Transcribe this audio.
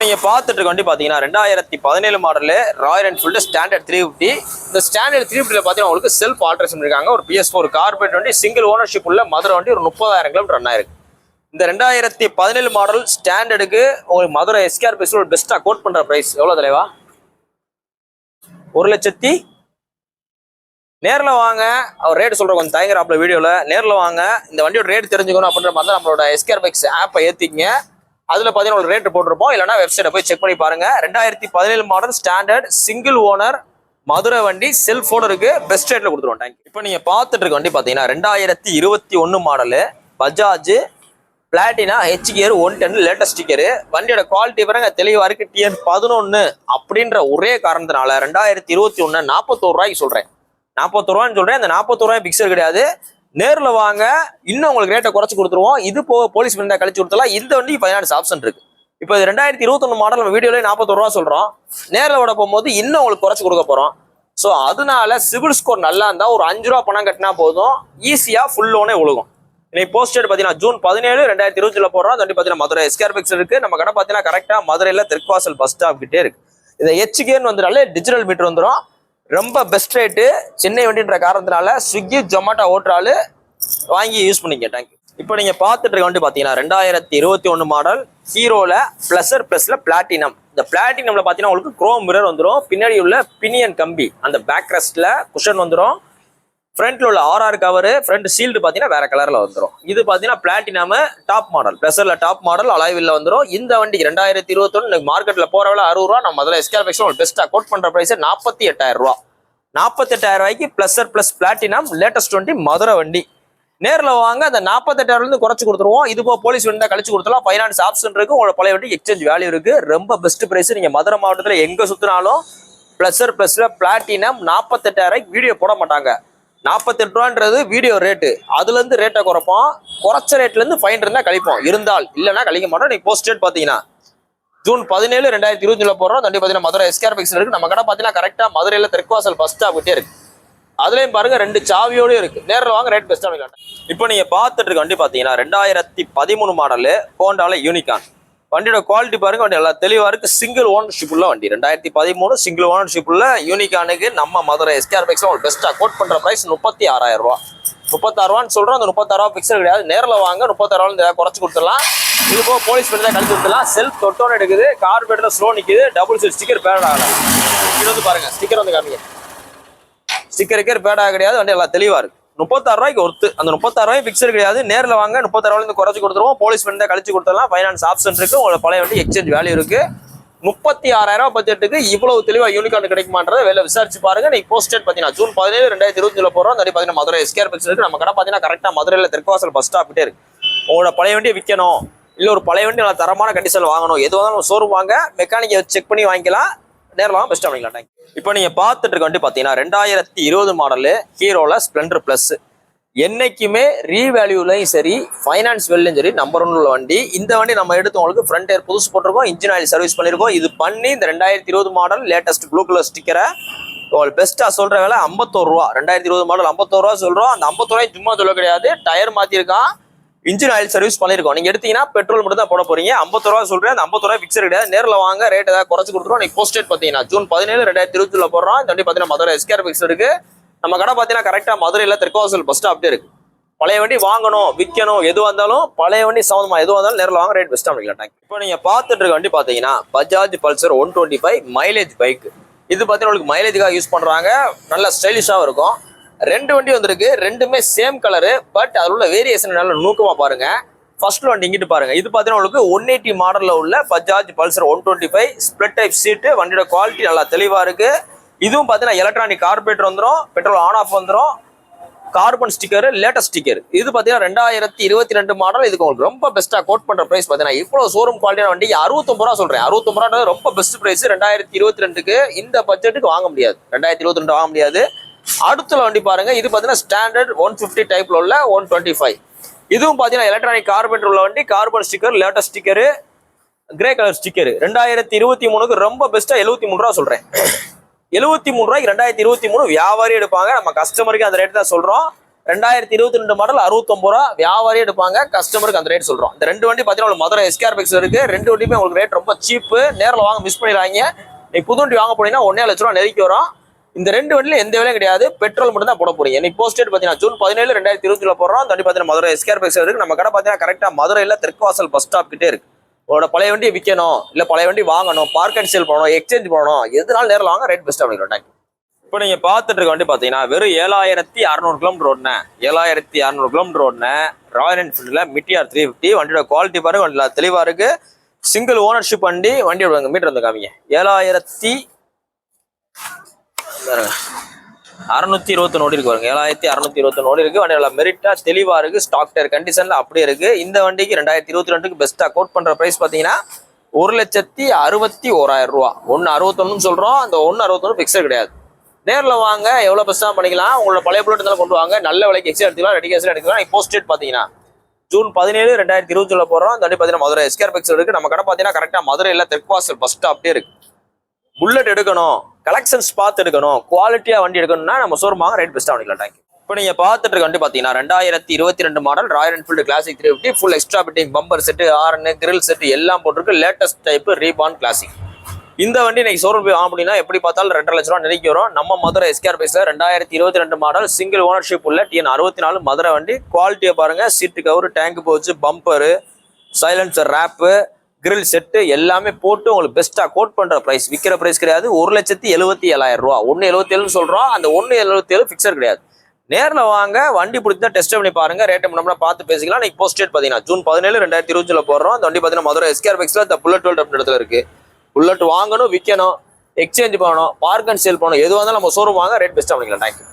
நீங்க பார்த்துட்டு இருக்க வண்டி பாத்தீங்கன்னா 2017 மாடல் ராயல் என்ஃபீல்டு ஸ்டாண்டர்ட் 350. இந்த ஸ்டாண்டர்ட் 350 பாத்தீங்கன்னா உங்களுக்கு செல்ஃப் ஆல்ட்ரேஷன் இருக்காங்க. ஒரு PS4 கார்பரேட் வண்டி, சிங்கிள் ஓனர்ஷிப் உள்ள மதுரை வண்டி. ஒரு 30,000 கிலோமீட்டர் ரன் ஆயிருக்கு. இந்த 2017 மாடல் ஸ்டாண்டர்டுக்கு உங்களுக்கு மதுரை எஸ்கேஆர் பேஸ் ஒரு பெஸ்டா கோட் பண்ற பிரைஸ் எவ்வளவு தலைவா? 1,00,000. நேரில் வாங்க, அவர் ரேட் சொல்ற கொஞ்சம் தயங்குறாப்ல வீடியோல. நேரில் வாங்க, இந்த வண்டியோட ரேட் தெரிஞ்சுக்கணும் அப்படின்ற மாதிரி நம்மளோட எஸ்கேஆர் பைக்ஸ் ஆப்பை ஏத்திக்கங்க. அதுல பாத்தீங்கன்னா ஒரு ரேட் போட்டிருப்போம், இல்லைன்னா வெப்சைட்டை போய் செக் பண்ணி பாருங்க. 2017 model standard single owner Madurai வண்டி, செல்ஃபோன் இருக்கு, பெஸ்ட் ரேட்ல கொடுத்துருவோம். தேங்க்யூ. இப்போ நீங்க பார்த்துட்டு இருக்க வண்டி பாத்தீங்கன்னா 2021 model Bajaj Platina H gear 110 latest sticker. வண்டியோட குவாலிட்டி பாருங்க தெளிவா இருக்கு. TN11 அப்படின்ற ஒரே காரணத்தினால 2021 41 ரூபாய்க்கு சொல்றேன். 41 ரூபான்னு சொல்றேன். அந்த 41 ரூபாய் பிக்சர் கிடையாது. நேரில் வாங்க, இன்னும் உங்களுக்கு ரேட்டை குறைச்சு கொடுத்துருவோம். இது போக போலீஸ் பண்ணா கழிச்சு கொடுத்தலாம். இந்த வண்டி ஃபைனான்ஸ் ஆப்ஷன் இருக்கு. இப்போ 2021 மாடல் நம்ம வீடியோல 41 ரூபா சொல்றோம். நேரில் விட போகும்போது இன்னும் உங்களுக்கு குறைச்சு கொடுக்க போறோம். ஸோ அதனால சிவில் ஸ்கோர் நல்லா இருந்தா ஒரு 5 ரூபா பணம் கட்டினா போதும், ஈஸியா ஃபுல் லோனே ஒழுகும். இன்னைக்கு போஸ்டேட் பார்த்தீங்கன்னா ஜூன் 17 2020 போடுறோம். அந்த வண்டி பார்த்தீங்கன்னா மதுரை எஸ்கேஆர் பைக்ஸ் இருக்கு. நம்ம கடை பார்த்தீங்கன்னா கரெக்டா மதுரையில தெற்குவாசல் பஸ் ஸ்டாப் கிட்டே இருக்கு. இந்த HKன்னு வந்துட்டாலே டிஜிட்டல் மீட்டர் வந்துடும். ரொம்ப பெஸ்ட் ரேட்டு. சென்னை வண்டின்ற காரணத்தினால ஸ்விக்கி ஜொமேட்டோ ஓட்டுறாள், வாங்கி யூஸ் பண்ணிக்க. தேங்க்யூ. இப்போ நீங்க பார்த்துட்டு இருக்க வண்டி பார்த்தீங்கன்னா 2021 மாடல் ஹீரோல பிளஸர் பிளஸ்ல பிளாட்டினம். இந்த பிளாட்டினம்ல பார்த்தீங்கன்னா உங்களுக்கு குரோம் மிரர் வந்துடும். பின்னாடி உள்ள பினியன் கம்பி, அந்த பேக் ரெஸ்ட்ல குஷன் வந்துடும். ஃப்ரண்ட்ல உள்ள RR கவர், ஃப்ரண்ட் ஷீல்டு பார்த்தீங்கன்னா வேற கலர்ல வந்துடும். இது பார்த்தீங்கன்னா பிளாட்டினம் டாப் மாடல், பிளஸர்ல டாப் மாடல் அலாய்வில்ல வந்துடும். இந்த வண்டிக்கு 2021 மார்க்கெட்ல போற விலை 60 ரூபா. நம்ம அதில் எஸ்கேஆர் பைக்ஸ் பெஸ்டா கோட் பண்ற பிரைஸ் 48,000 ரூபா. 48,000 ரூபாய்க்கு பிளஸர் பிளஸ் பிளாட்டினம் லேட்டஸ்ட் வண்டி மதுரை வண்டி. நேரில் வாங்க, அந்த 48,000 குறைச்சு கொடுத்துருவோம். இது போக போலீஸ் வண்டி தான் கழிச்சு கொடுத்துலாம். ஃபைனான்ஸ் ஆப்ஷன் இருக்கு. உங்களோட பழைய வண்டி எக்ஸ்சேஞ்ச் வேல்யூ இருக்கு. ரொம்ப பெஸ்ட் பிரைஸ். நீங்க மதுரை மாவட்டத்தில் எங்க சுத்தினாலும் பிளஸர் பிளஸ்ல பிளாட்டினம் 48,000 ரூபாய்க்கு வீடியோ போட மாட்டாங்க. 48 ரூபான்றது வீடியோ ரேட்டு. அதுல இருந்து ரேட்டை குறைப்போம். குறைச்ச ரேட்ல இருந்து ஃபைன் இருந்தா கழிப்போம், இருந்தால் இல்லைன்னா கழிக்க மாட்டோம். நீங்க போஸ்ட் ரேட் பாத்தீங்கன்னா ஜூன் 17 2020 போடுறோம். வண்டி பாத்தீங்கன்னா மதுரை எஸ்கேஆர் பைக்ஸ் இருக்கு. நம்ம கடை பாத்தீங்கன்னா கரெக்டா மதுரையில தெற்குவாசல் பஸ் ஸ்டாப் கிட்டே இருக்கு. அதுலயும் பாருங்க 2 சாவியோடய இருக்கு. நேரில் வாங்க, ரேட் பெஸ்டா காட்டுறேன். இப்போ நீங்க பார்த்துட்டு இருக்க வண்டி பாத்தீங்கன்னா 2013 மாடலு ஹோண்டால யூனிகான். வண்டியோட குவாலிட்டி பாருங்க, வண்டி எல்லாம் தெளிவா இருக்கு. சிங்கிள் ஓனர்ஷிப் உள்ள வண்டி. 2013 சிங்கிள் ஓனர்ஷிப் உள்ள யூனிகானுக்கு நம்ம மதுரை எஸ்கேஆர் பைக்ஸ் உங்களுக்கு பெஸ்டா கோட் பண்ற பிரைஸ் 36,000 ரூபா. 36 ரூபான்னு சொல்றோம். அந்த 36 ரூபா பிக்சர் கிடையாது. நேரில் வாங்க, 36 ரூபா குறைச்சு கொடுத்துடலாம். இது போக போலீஸ் பண்ணி தான் கழிச்சு கொடுத்துடலாம். செல்ஃப் தொட்டோன்னு எடுக்குது, கார்பரேட்டர் ஸ்லோ நிக்குது, டபுள் சைட் ஸ்டிக்கர் பேட் ஆகலாம். இது வந்து பாருங்க, ஸ்டிக்கர் வந்து காமிங்க. ஸ்டிக்கர் பேட் ஆக கிடையாது. வண்டி எல்லாம் தெளிவா இருக்கு. 36 ரூபாய்க்கு ஒருத்து. அந்த 36 ரூபாய் பிக்சர் கிடையாது. நேரில் வாங்க, 36 ரூபாயிலிருந்து குறைச்சு கொடுத்துருவோம். போலீஸ் பண்ணி தான் கழிச்சு கொடுத்துடலாம். ஃபைனான்ஸ் ஆப்ஷன் இருக்கு. உங்களோட பழைய வண்டி எக்ஸ்சேஞ்ச் வேல்யூ இருக்கு. 36,000 ரூபாய் பட்ஜெட்டுக்கு இவ்வளவு தெளிவா யூனிகான் கிடைக்குமான்றதை வெளில விசாரிச்சு பாருங்க. நீங்க போஸ்ட் டேட் பாத்தீங்கன்னா ஜூன் 17 2020 போறோம். அந்த பாத்தீங்கன்னா மதுரை எஸ்கேஆர் பைக்ஸ் இருக்கு. நம்ம கடை பாத்தீங்கன்னா கரெக்டா மதுரையில தெற்குவாசல் பஸ் ஸ்டாப் கிட்டே இருக்கு. உங்களோட பழைய வண்டியை விற்கணும், இல்ல ஒரு பழைய வண்டி நல்லா தரமான கண்டிஷன் வாங்கணும், எது வந்தாலும் ஷோரூம் வாங்க, மெக்கானிக்கை செக் பண்ணி வாங்கிக்கலாம். நேரில் வாங்க, பெஸ்ட்டாக வாங்கிக்கலாம். இப்போ நீங்க பார்த்துட்டு இருக்க வண்டி பாத்தீங்கன்னா 2020 மாடலு ஹீரோல ஸ்ப்ளெண்டர் பிளஸ். என்னைக்குமே ரீவேல்யூலையும் சரி, ஃபைனான்ஸ் வேலையும் சரி நம்பர் 1 உள்ள வண்டி. இந்த வண்டி நம்ம எடுத்து உங்களுக்கு ஃப்ரண்ட் டயர் புதுசு போட்டிருக்கோம், இன்ஜின் ஆயில் சர்வீஸ் பண்ணியிருக்கோம். இது பண்ணி இந்த 2020 மாடல் லேட்டஸ்ட் ப்ளூ கலர் ஸ்டிக்கரை உங்களுக்கு பெஸ்ட்டாக சொல்ற வேலை 51 ரூபா. 2020 மாடல் 51 ரூபா சொல்றோம். அந்த 51 ரூபாய் சும்மா சொல்ல கிடையாது, டயர் மாத்திருக்கான், இன்ஜின் ஆயில் சர்வீஸ் பண்ணியிருக்கோம். நீங்க எடுத்தீங்கன்னா பெட்ரோல் மட்டும் தான் போட போறீங்க. 51 ரூபா சொல்றேன். அந்த 51 ரூபாய் பிக்சர் கிடையாது. நேரில் வாங்க, ரேட் ஏதாவது குறைச்சு கொடுத்துருவோம். நீங்க போஸ்ட் டேட் பாத்தீங்கன்னா ஜூன் 17 2020 போடுறோம். இந்த வண்டி பாத்தீங்கன்னா மதுரை எஸ்கேஆர் பைக்ஸ் இருக்கு. நம்ம கடை பாத்தீங்கன்னா கரெக்டா மதுரையில தெற்குவாசல் பஸ் ஸ்டாப் இருக்கு. பழைய வண்டி வாங்கணும், விற்கணும், எதுவாக இருந்தாலும் பழைய வண்டி சம்மந்தமா எதுவாக இருந்தாலும் நேரில் வாங்க, ரேட் பெஸ்ட்டாக பண்ணிக்கலாம். இப்போ நீங்க பார்த்துட்டு இருக்க வண்டி பாத்தீங்கன்னா பஜாஜ் பல்சர் 125 மைலேஜ் பைக். இது பார்த்தீங்கன்னா உங்களுக்கு மைலேஜுக்காக யூஸ் பண்றாங்க. நல்ல ஸ்டைலிஷாகவும் இருக்கும். 2 வண்டி வந்திருக்கு. ரெண்டுமே சேம் கலரு, பட் அதில் உள்ள வேரியேஷன் நல்ல நூக்கமா பாருங்க. ஃபர்ஸ்ட் வண்டி இங்கிட்டு பாருங்க. இது பார்த்தீங்கன்னா உங்களுக்கு 180 மாடல்ல உள்ள பஜாஜ் பல்சர் 125 ஸ்பிளிட் டைப் சீட்டு. வண்டியோட குவாலிட்டி நல்லா தெளிவா இருக்கு. இதுவும் பார்த்தீங்கன்னா எலக்ட்ரானிக் கார்பரேட்டர் வந்துடும், பெட்ரோல் ஆன் ஆஃப் வந்துடும், கார்பன் ஸ்டிக்கர், லேட்டஸ்ட் ஸ்டிக்கர். இது பாத்தீங்கன்னா 2022 மாடல். இதுக்கு உங்களுக்கு ரொம்ப பெஸ்டா கோட் பண்ற பிரைஸ் பாத்தீங்கன்னா இவ்வளவு ஷோரூம் குவாலிட்டியான வண்டி 69 ரூபா சொல்றேன். 69 ரூபா ரொம்ப பெஸ்ட் பிரைஸ். 2022க்கு இந்த பட்ஜெட்டுக்கு வாங்க முடியாது. 2022 வாங்க முடியாது. அடுத்த வண்டி பாருங்க. இது பாத்தீங்கன்னா ஸ்டாண்டர்ட் 150 டைப்ல உள்ள 125. இதுவும் பாத்தீங்கன்னா எலக்ட்ரானிக் கார்பரேட்டர் உள்ள வண்டி, carbon sticker, latest sticker, grey colour sticker. 2023க்கு ரொம்ப பெஸ்டா 73 ரூபா சொல்றேன். 73 ரூபாய்க்கு 2023 வியாபாரி எடுப்பாங்க. நம்ம கஸ்டமருக்கு அந்த ரேட் தான் சொல்றோம். 2022 மாடல் 69 ரூபா வியாபாரியே எடுப்பாங்க, கஸ்டமருக்கு அந்த ரேட் சொல்றோம். இந்த 2 வண்டி பாத்தீங்கன்னா மதுரை எஸ்கேஆர் பைக்ஸ் இருக்கு. 2 வண்டியுமே உங்களுக்கு ரேட் ரொம்ப சீப்பு. நேரில் வாங்க, மிஸ் பண்ணிடுறாங்க. நீ புது வண்டி வாங்க போனீங்கன்னா 1.5 லட்ச ரூபா நெருக்கி வரும். இந்த 2 வண்டியில எந்த வேலையும் கிடையாது, பெட்ரோல் மட்டும் தான் போட போறீங்க. இன்னைக்கு போஸ்ட் டேட் பாத்தீங்கன்னா ஜூன் 17 2020 போடுறோம். அந்த வண்டி பாத்தீங்கன்னா மதுரை எஸ்கேஆர் பைக்ஸ் இருக்கு. நம்ம கடை பாத்தீங்கன்னா கரெக்டா மதுரையில தெற்குவாசல் பஸ் ஸ்டாப் கிட்டே இருக்கு. உங்களோட பழைய வண்டி விற்கணும், இல்ல பழைய வண்டி வாங்கணும், பார்க் அண்ட் சேல் பண்ணணும், எக்ஸ்சேஞ்ச் பண்ணணும், எதுனாலும் நேரில் வாங்க, ரேட் பெஸ்ட் பண்ணிக்கிறோம். இப்போ நீங்க பார்த்துட்டு இருக்க வண்டி பாத்தீங்கன்னா வெறும் 7600 கிலோமீட்டர் ஓடுன 7600 கிலோமீட்டர் ஓடுன ராயல் என்ஃபீல்ட்ல மிட்டிஆர் 350. வண்டியோட குவாலிட்டி பாருங்க, வண்டியில தெளிவா இருக்கு. சிங்கிள் ஓனர்ஷிப் வண்டி. வண்டியோட மீட்டர் வந்து காமிங்க. 7621 ஓடி இருக்கு பாருங்க. 7621 ஓடி இருக்கு. வண்டியோட மெரிட்டா தெளிவா இருக்கு. ஸ்டாக் டயர் கண்டிஷன்ல அப்படியே இருக்கு. இந்த வண்டிக்கு 2022க்கு பெஸ்டா கோட் பண்ற பிரைஸ் பாத்தீங்கன்னா 1,61,000 ரூபா. 1,61 சொல்றோம். அந்த 1,61 பிக்சர் கிடையாது. நேரில் வாங்க, எவ்வளோ பெஸ்ட்டாக பண்ணிக்கலாம். உங்களோட பழைய புல்லட் இருந்தாலும் கொண்டு வாங்க, நல்ல விலைக்கு எக்ஸ்ட்ரா எடுத்துக்கலாம், ரெடி கேஸில் எடுத்துக்கலாம். இப்போ போஸ்ட் டேட் பார்த்தீங்கன்னா ஜூன் 17 2020 போடுறோம். அந்த வண்டி பார்த்தீங்கன்னா மதுரை எஸ்கேஆர் பைக்ஸ் இருக்கு. நம்ம கடை பார்த்தீங்கன்னா கரெக்டாக மதுரையில் தெற்குவாசல் பஸ் ஸ்டாப்டே இருக்கு. புல்லட் எடுக்கணும், கலெக்ஷன்ஸ் பார்த்து எடுக்கணும், குவாலிட்டியாக வண்டி எடுக்கணும்னா நம்ம ஷோரூம் வாங்க, ரேட் பெஸ்ட்டாக பண்ணிக்கலாம். தேங்க்யூ. இப்போ நீங்கள் பார்த்துட்டு இருக்க வண்டி பார்த்தீங்கன்னா 2022 model royal Enfield classic 350. Full extra fitting, bumper set, horn, grill set எல்லாம் போட்டிருக்கு. Latest type reborn classic. இந்த வண்டி இன்னைக்கு ஷோரூம் போய் வாங்க அப்படின்னா எப்படி பார்த்தாலும் 2.5 லட்ச ரூபா நெருக்கி வரும். நம்ம மதுரை எஸ்கேஆர் பைக்ஸ்ல 2022 மாடல் சிங்கிள் ஓனர்ஷிப் உள்ள TN 64 மதுரை வண்டி. குவாலிட்டியை பாருங்க. Seat cover, tank pouch, bumper, silencer, wrap, grill set எல்லாமே போட்டு உங்களுக்கு பெஸ்டா கோட் பண்ற பிரைஸ். விற்கிற பிரைஸ் கிடையாது. 1,77,000 ரூபா. 1,77 சொல்றோம். அந்த 1,77 பிக்சர் கிடையாது. நேரில் வாங்க, வண்டி பிடிச்சா டெஸ்ட் பண்ணி பாருங்க, ரேட் நம்மளா பார்த்து பேசிக்கலாம். இன்னைக்கு போஸ்ட் டேட் பார்த்தீங்கன்னா ஜூன் 17 2020 போடுறோம். அந்த வண்டி பார்த்தீங்கன்னா மதுரை எஸ்கேஆர் பைக்ஸ்ல இந்த புல்லட் வேர்ல்ட் அப்படின்ற இடத்துல இருக்கு. புல்லட் வாங்கணும், விற்கணும், எக்ஸ்சேஞ்ச் பண்ணணும், பார்க் அண்ட் சேல் பண்ணணும், எதுவாக இருந்தாலும் நம்ம ஷோரூம் வாங்க, ரேட் பெஸ்ட்டாக பண்ணிக்கலாம். தேங்க்யூ.